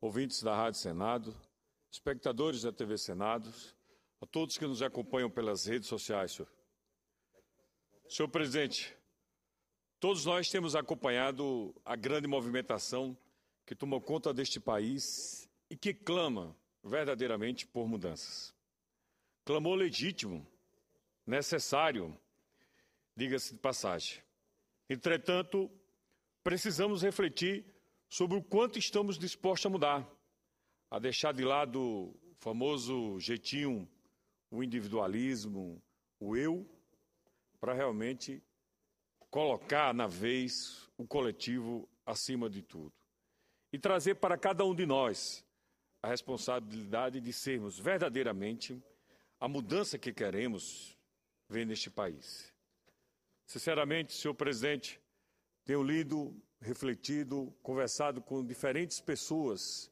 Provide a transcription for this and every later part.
ouvintes da Rádio Senado, espectadores da TV Senado, a todos que nos acompanham pelas redes sociais, senhor. Senhor presidente, todos nós temos acompanhado a grande movimentação que tomou conta deste país e que clama verdadeiramente por mudanças. Clamor legítimo, necessário, diga-se de passagem. Entretanto, precisamos refletir sobre o quanto estamos dispostos a mudar, a deixar de lado o famoso jeitinho, o individualismo, o eu, para realmente colocar na vez o coletivo acima de tudo. E trazer para cada um de nós a responsabilidade de sermos verdadeiramente a mudança que queremos ver neste país. Sinceramente, senhor presidente, tenho lido, refletido, conversado com diferentes pessoas,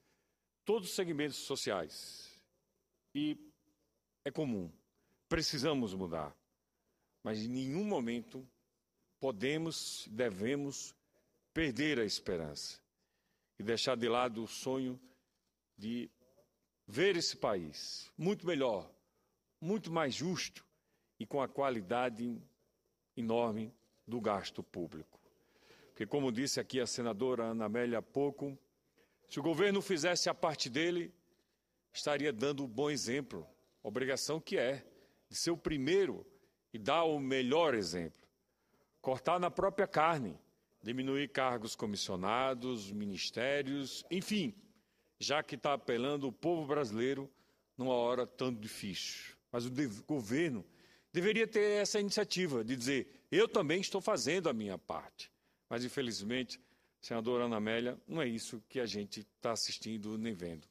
todos os segmentos sociais. E é comum, precisamos mudar, mas em nenhum momento podemos, devemos perder a esperança e deixar de lado o sonho de ver esse país muito melhor, muito mais justo e com a qualidade enorme do gasto público. Porque, como disse aqui a senadora Ana Amélia há pouco, se o governo fizesse a parte dele, estaria dando um bom exemplo, obrigação que é de ser o primeiro e dar o melhor exemplo. Cortar na própria carne, diminuir cargos comissionados, ministérios, enfim, já que está apelando o povo brasileiro numa hora tão difícil. Mas o governo deveria ter essa iniciativa de dizer, eu também estou fazendo a minha parte. Mas, infelizmente, senadora Ana Amélia, não é isso que a gente está assistindo nem vendo.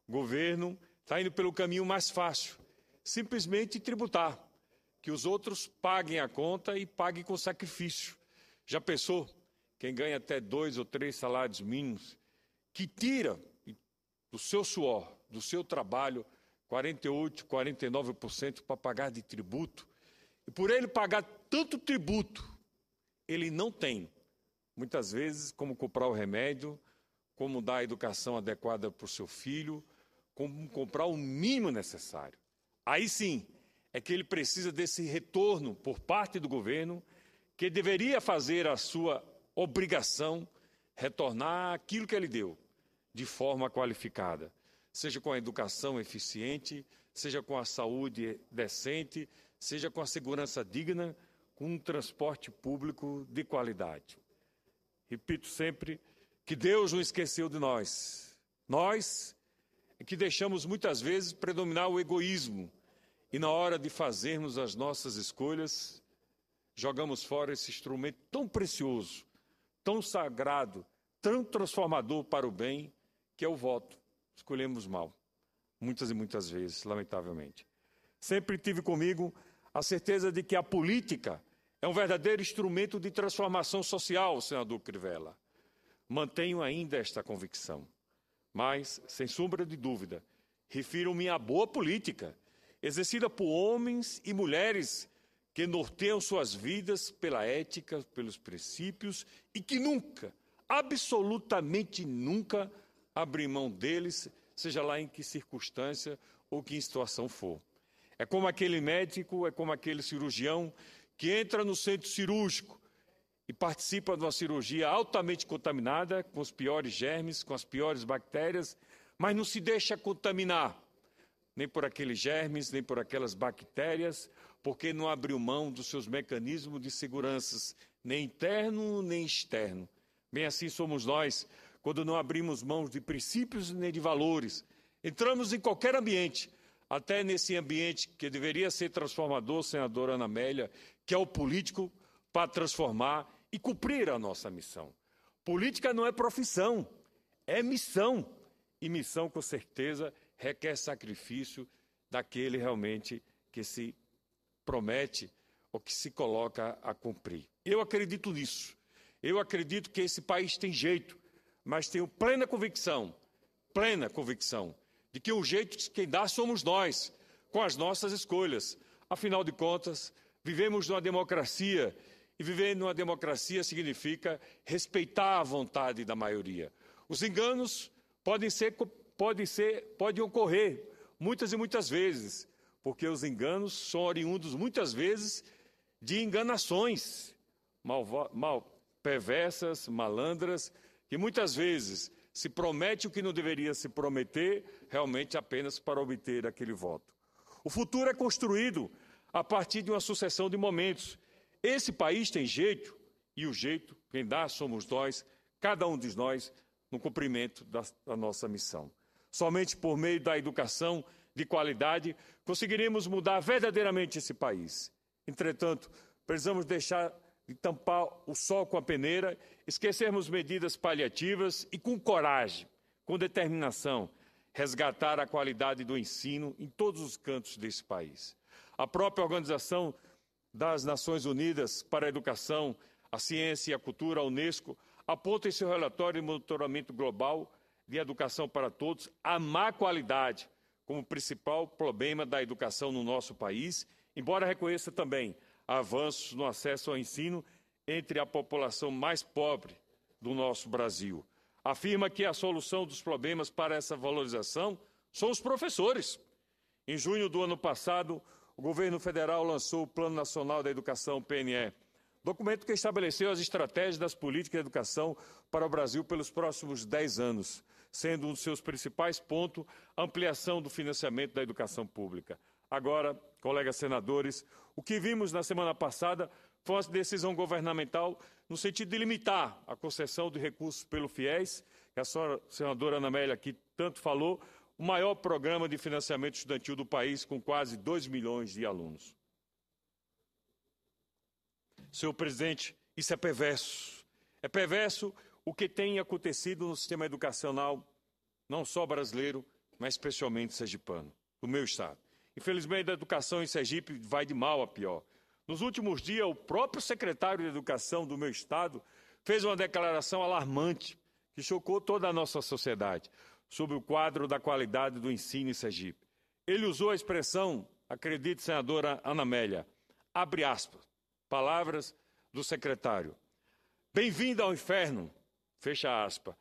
O governo está indo pelo caminho mais fácil, simplesmente tributar, que os outros paguem a conta e paguem com sacrifício. Já pensou? Quem ganha até 2 ou 3 salários mínimos, que tira do seu suor, do seu trabalho, 48%, 49% para pagar de tributo, e por ele pagar tanto tributo, ele não tem, muitas vezes, como comprar o remédio, como dar a educação adequada para o seu filho, como comprar o mínimo necessário. Aí sim, é que ele precisa desse retorno por parte do governo, que deveria fazer a sua obrigação, retornar aquilo que ele deu, de forma qualificada, seja com a educação eficiente, seja com a saúde decente, seja com a segurança digna, com um transporte público de qualidade. Repito sempre que Deus não esqueceu de nós. Nós é que deixamos muitas vezes predominar o egoísmo e na hora de fazermos as nossas escolhas, jogamos fora esse instrumento tão precioso, tão sagrado, tão transformador para o bem, que é o voto. Escolhemos mal, muitas e muitas vezes, lamentavelmente. Sempre tive comigo a certeza de que a política é um verdadeiro instrumento de transformação social, senador Crivella. Mantenho ainda esta convicção, mas, sem sombra de dúvida, refiro-me à boa política, exercida por homens e mulheres que norteiam suas vidas pela ética, pelos princípios e que nunca, absolutamente nunca, abrem mão deles, seja lá em que circunstância ou que situação for. É como aquele médico, é como aquele cirurgião que entra no centro cirúrgico e participa de uma cirurgia altamente contaminada, com os piores germes, com as piores bactérias, mas não se deixa contaminar, nem por aqueles germes, nem por aquelas bactérias, porque não abriu mão dos seus mecanismos de segurança, nem interno, nem externo. Bem assim somos nós, quando não abrimos mão de princípios nem de valores. Entramos em qualquer ambiente, até nesse ambiente que deveria ser transformador, senadora Ana Amélia, que é o político, para transformar e cumprir a nossa missão. Política não é profissão, é missão. E missão, com certeza, requer sacrifício daquele realmente que se promete ou que se coloca a cumprir. Eu acredito nisso. Eu acredito que esse país tem jeito, mas tenho plena convicção de que o jeito de quem dá somos nós, com as nossas escolhas. Afinal de contas, vivemos numa democracia, e viver numa democracia significa respeitar a vontade da maioria. Os enganos podem ocorrer muitas e muitas vezes, porque os enganos são oriundos muitas vezes de enganações perversas, malandras, que muitas vezes se promete o que não deveria se prometer, realmente apenas para obter aquele voto. O futuro é construído a partir de uma sucessão de momentos. Esse país tem jeito, e o jeito, quem dá somos nós, cada um de nós, no cumprimento da nossa missão. Somente por meio da educação de qualidade conseguiremos mudar verdadeiramente esse país. Entretanto, precisamos deixar de tampar o sol com a peneira, esquecermos medidas paliativas e, com coragem, com determinação, resgatar a qualidade do ensino em todos os cantos desse país. A própria Organização das Nações Unidas para a Educação, a Ciência e a Cultura, a Unesco, aponta em seu relatório de monitoramento global de educação para todos a má qualidade como principal problema da educação no nosso país, embora reconheça também avanços no acesso ao ensino entre a população mais pobre do nosso Brasil. Afirma que a solução dos problemas para essa valorização são os professores. Em junho do ano passado, o governo federal lançou o Plano Nacional da Educação, PNE, documento que estabeleceu as estratégias das políticas de educação para o Brasil pelos próximos 10 anos, sendo um dos seus principais pontos a ampliação do financiamento da educação pública. Agora, colegas senadores, o que vimos na semana passada foi uma decisão governamental no sentido de limitar a concessão de recursos pelo FIES, que a senadora Ana Amélia aqui tanto falou, o maior programa de financiamento estudantil do país, com quase 2 milhões de alunos. Senhor presidente, isso é perverso. É perverso o que tem acontecido no sistema educacional, não só brasileiro, mas especialmente sergipano, do meu estado. Infelizmente, a educação em Sergipe vai de mal a pior. Nos últimos dias, o próprio secretário de Educação do meu estado fez uma declaração alarmante que chocou toda a nossa sociedade sobre o quadro da qualidade do ensino em Sergipe. Ele usou a expressão, acredite, senadora Ana Amélia, abre aspas, palavras do secretário. Bem-vindo ao inferno, fecha aspas,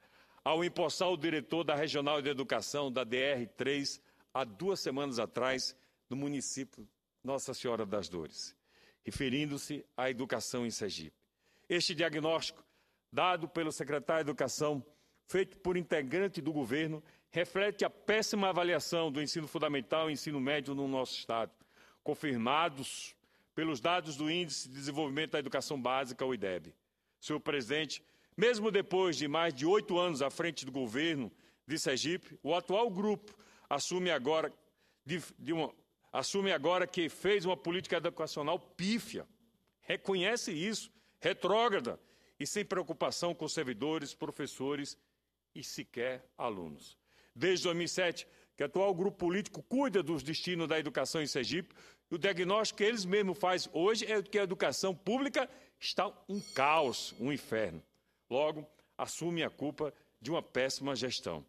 ao empossar o diretor da Regional de Educação da DR3 há 2 semanas atrás, no município Nossa Senhora das Dores, referindo-se à educação em Sergipe. Este diagnóstico, dado pelo secretário de Educação, feito por integrante do governo, reflete a péssima avaliação do ensino fundamental e ensino médio no nosso estado, confirmados pelos dados do Índice de Desenvolvimento da Educação Básica, o IDEB. Senhor presidente, mesmo depois de mais de 8 anos à frente do governo de Sergipe, o atual grupo assume agora que fez uma política educacional pífia, reconhece isso, retrógrada e sem preocupação com servidores, professores e sequer alunos. Desde 2007, que o atual grupo político cuida dos destinos da educação em Sergipe, e o diagnóstico que eles mesmos fazem hoje é que a educação pública está um caos, um inferno. Logo, assume a culpa de uma péssima gestão.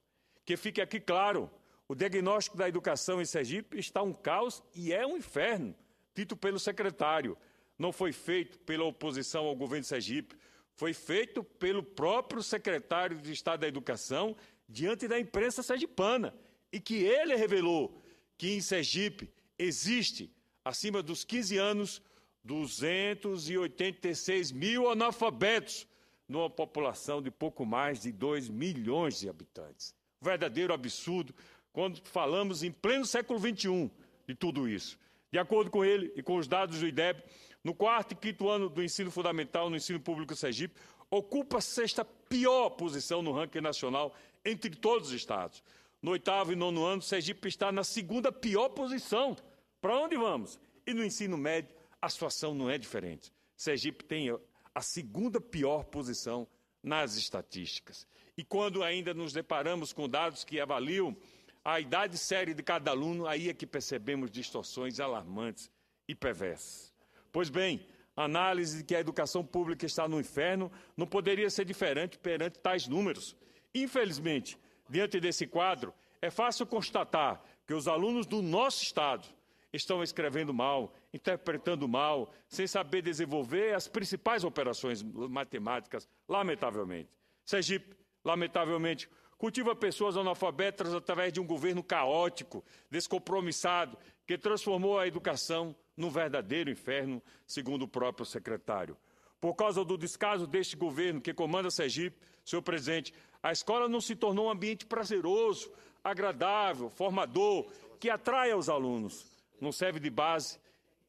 Que fique aqui claro, o diagnóstico da educação em Sergipe está um caos e é um inferno, dito pelo secretário. Não foi feito pela oposição ao governo de Sergipe, foi feito pelo próprio secretário de Estado da Educação diante da imprensa sergipana, e que ele revelou que em Sergipe existe, acima dos 15 anos, 286 mil analfabetos, numa população de pouco mais de 2 milhões de habitantes. Verdadeiro absurdo quando falamos em pleno século XXI de tudo isso. De acordo com ele e com os dados do IDEB, no 4º e 5º ano do ensino fundamental no ensino público Sergipe, ocupa a 6ª pior posição no ranking nacional entre todos os estados. No 8º e 9º ano, Sergipe está na 2ª pior posição. Para onde vamos? E no ensino médio, a situação não é diferente. Sergipe tem a 2ª pior posição nas estatísticas. E quando ainda nos deparamos com dados que avaliam a idade séria de cada aluno, aí é que percebemos distorções alarmantes e perversas. Pois bem, a análise de que a educação pública está no inferno não poderia ser diferente perante tais números. Infelizmente, diante desse quadro, é fácil constatar que os alunos do nosso estado estão escrevendo mal, interpretando mal, sem saber desenvolver as principais operações matemáticas, lamentavelmente. Sergipe, lamentavelmente, cultiva pessoas analfabetas através de um governo caótico, descompromissado, que transformou a educação num verdadeiro inferno, segundo o próprio secretário. Por causa do descaso deste governo que comanda Sergipe, senhor presidente, a escola não se tornou um ambiente prazeroso, agradável, formador, que atrai os alunos. Não serve de base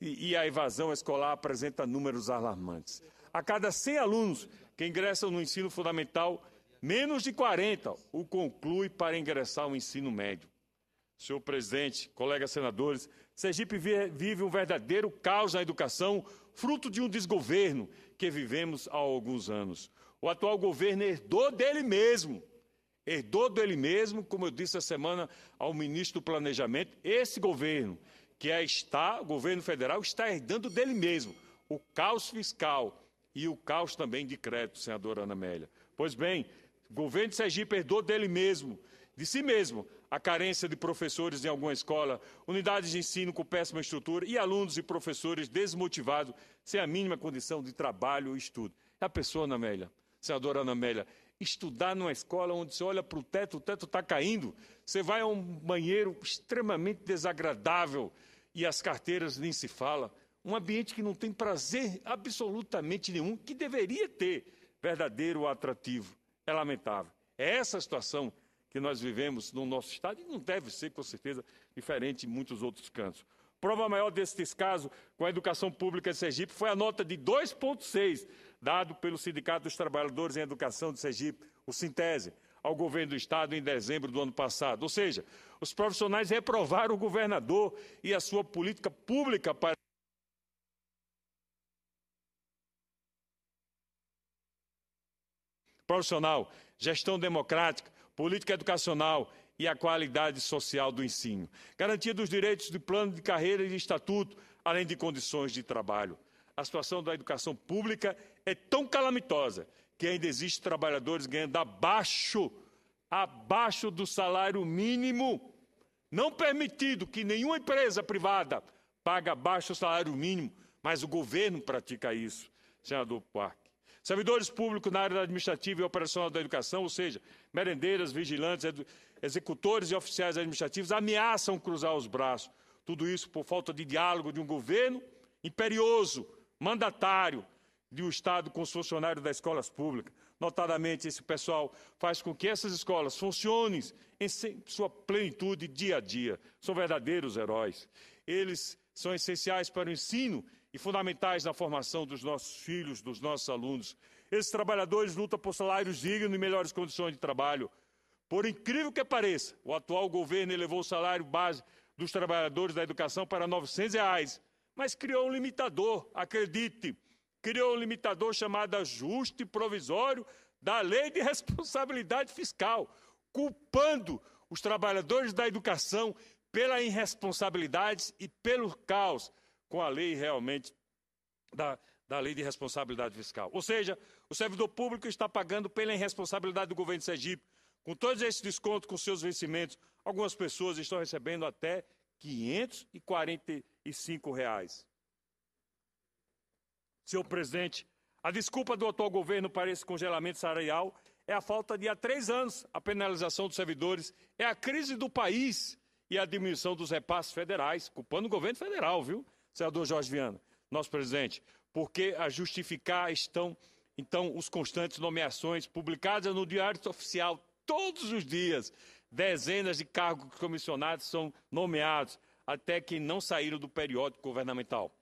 e a evasão escolar apresenta números alarmantes. A cada 100 alunos que ingressam no ensino fundamental, menos de 40 o conclui para ingressar no ensino médio. Senhor presidente, colegas senadores, Sergipe vive um verdadeiro caos na educação, fruto de um desgoverno que vivemos há alguns anos. O atual governo herdou dele mesmo, como eu disse essa semana ao ministro do Planejamento, esse governo, que o governo federal, está herdando dele mesmo o caos fiscal e o caos também de crédito, senadora Ana Amélia. Pois bem, o governo de Sergipe herdou dele mesmo, de si mesmo, a carência de professores em alguma escola, unidades de ensino com péssima estrutura e alunos e professores desmotivados, sem a mínima condição de trabalho ou estudo. É a pessoa, Ana Amélia, senadora Ana Amélia, estudar numa escola onde você olha para o teto está caindo, você vai a um banheiro extremamente desagradável e as carteiras nem se fala, um ambiente que não tem prazer absolutamente nenhum, que deveria ter verdadeiro atrativo. É lamentável. É essa a situação que nós vivemos no nosso estado e não deve ser, com certeza, diferente em muitos outros cantos. Prova maior desse descaso com a educação pública de Sergipe foi a nota de 2,6, dado pelo Sindicato dos Trabalhadores em Educação de Sergipe, o Sintese, ao governo do estado em dezembro do ano passado. Ou seja, os profissionais reprovaram o governador e a sua política pública para profissional, gestão democrática, política educacional e a qualidade social do ensino. Garantia dos direitos de plano de carreira e de estatuto, além de condições de trabalho. A situação da educação pública é tão calamitosa que ainda existem trabalhadores ganhando abaixo do salário mínimo. Não permitido que nenhuma empresa privada pague abaixo do salário mínimo, mas o governo pratica isso, senador Buarque. Servidores públicos na área administrativa e operacional da educação, ou seja, merendeiras, vigilantes, executores e oficiais administrativos, ameaçam cruzar os braços. Tudo isso por falta de diálogo de um governo imperioso, mandatário de um Estado com os funcionários das escolas públicas. Notadamente, esse pessoal faz com que essas escolas funcionem em sua plenitude dia a dia. São verdadeiros heróis. Eles são essenciais para o ensino e fundamentais na formação dos nossos filhos, dos nossos alunos. Esses trabalhadores lutam por salários dignos e melhores condições de trabalho. Por incrível que pareça, o atual governo elevou o salário base dos trabalhadores da educação para R$ 900, mas criou um limitador, acredite, criou um limitador chamado ajuste provisório da Lei de Responsabilidade Fiscal, culpando os trabalhadores da educação pela irresponsabilidade e pelo caos com a lei realmente da Lei de Responsabilidade Fiscal. Ou seja, o servidor público está pagando pela irresponsabilidade do governo de Sergipe. Com todos esses descontos com seus vencimentos, algumas pessoas estão recebendo até R$ 545. Senhor presidente, a desculpa do atual governo para esse congelamento salarial é a falta de há 3 anos a penalização dos servidores, é a crise do país e a diminuição dos repasses federais, culpando o governo federal, viu, senador Jorge Viana, nosso presidente, porque a justificar estão, então, os constantes nomeações publicadas no Diário Oficial todos os dias. Dezenas de cargos comissionados são nomeados, até que não saíram do periódico governamental.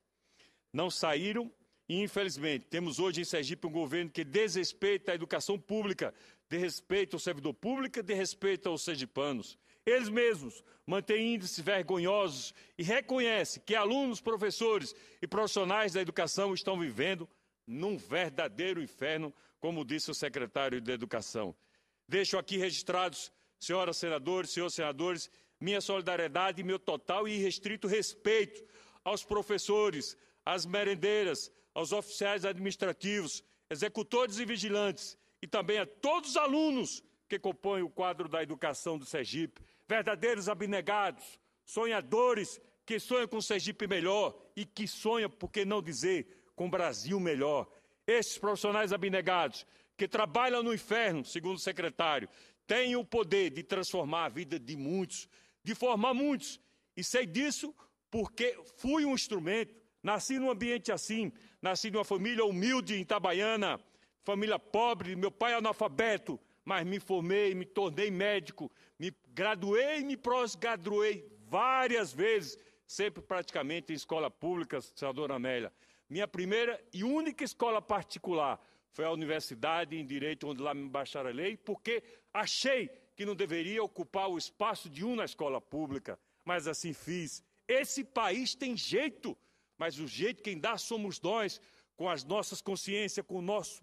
Não saíram e, infelizmente, temos hoje em Sergipe um governo que desrespeita a educação pública, desrespeita o servidor público, desrespeita os sergipanos. Eles mesmos mantêm índices vergonhosos e reconhecem que alunos, professores e profissionais da educação estão vivendo num verdadeiro inferno, como disse o secretário de Educação. Deixo aqui registrados, senhoras senadores, senhores senadores, minha solidariedade e meu total e irrestrito respeito aos professores, às merendeiras, aos oficiais administrativos, executores e vigilantes, e também a todos os alunos que compõem o quadro da educação do Sergipe, verdadeiros abnegados, sonhadores que sonham com o Sergipe melhor e que sonham, por que não dizer, com o Brasil melhor. Esses profissionais abnegados que trabalham no inferno, segundo o secretário, tenho o poder de transformar a vida de muitos, de formar muitos. E sei disso porque fui um instrumento, nasci num ambiente assim, nasci numa família humilde em Itabaiana, família pobre, meu pai é analfabeto, mas me formei, me tornei médico, me graduei e me pós-graduei várias vezes, sempre praticamente em escola pública, senadora Amélia. Minha primeira e única escola particular foi a Universidade em Direito, onde lá me bacharelei, porque achei que não deveria ocupar o espaço de um na escola pública, mas assim fiz. Esse país tem jeito, mas o jeito quem dá somos nós, com as nossas consciências, com o nosso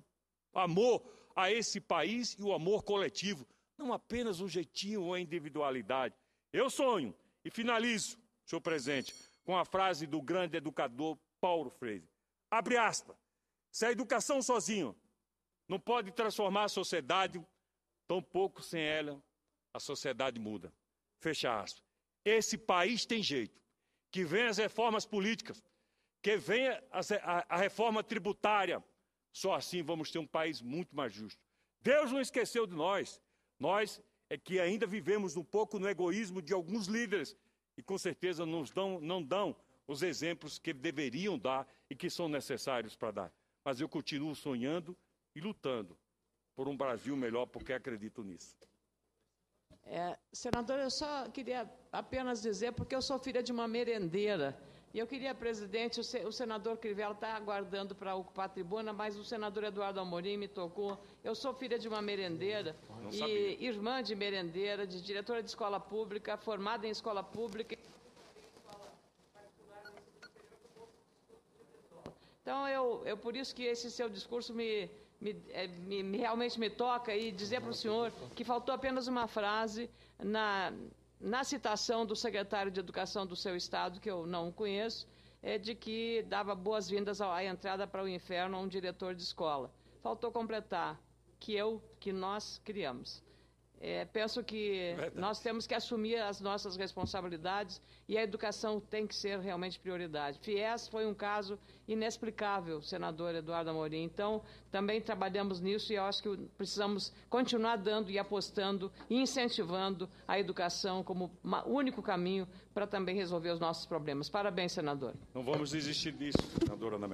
amor a esse país e o amor coletivo, não apenas um jeitinho ou a individualidade. Eu sonho e finalizo, senhor presidente, com a frase do grande educador Paulo Freire. Abre aspas. Se a educação sozinho não pode transformar a sociedade, tampouco sem ela a sociedade muda. Fecha aspas. Esse país tem jeito. Que venham as reformas políticas, que venha a reforma tributária. Só assim vamos ter um país muito mais justo. Deus não esqueceu de nós. Nós é que ainda vivemos um pouco no egoísmo de alguns líderes e com certeza não dão os exemplos que deveriam dar e que são necessários para dar. Mas eu continuo sonhando e lutando por um Brasil melhor, porque acredito nisso. Senador, eu só queria apenas dizer, porque eu sou filha de uma merendeira, e eu queria, presidente, o senador Crivella está aguardando para ocupar a tribuna, mas o senador Eduardo Amorim me tocou. Eu sou filha de uma merendeira e irmã de merendeira, de diretora de escola pública, formada em escola pública. Então, por isso que esse seu discurso realmente me toca, e dizer para o senhor que faltou apenas uma frase na citação do secretário de Educação do seu estado, que eu não conheço, de que dava boas-vindas à entrada para o inferno a um diretor de escola. Faltou completar que nós criamos. Penso que nós temos que assumir as nossas responsabilidades e a educação tem que ser realmente prioridade. FIES foi um caso inexplicável, senador Eduardo Amorim. Então, também trabalhamos nisso e eu acho que precisamos continuar dando e apostando e incentivando a educação como único caminho para também resolver os nossos problemas. Parabéns, senador. Não vamos desistir disso, senadora Ana Amélia.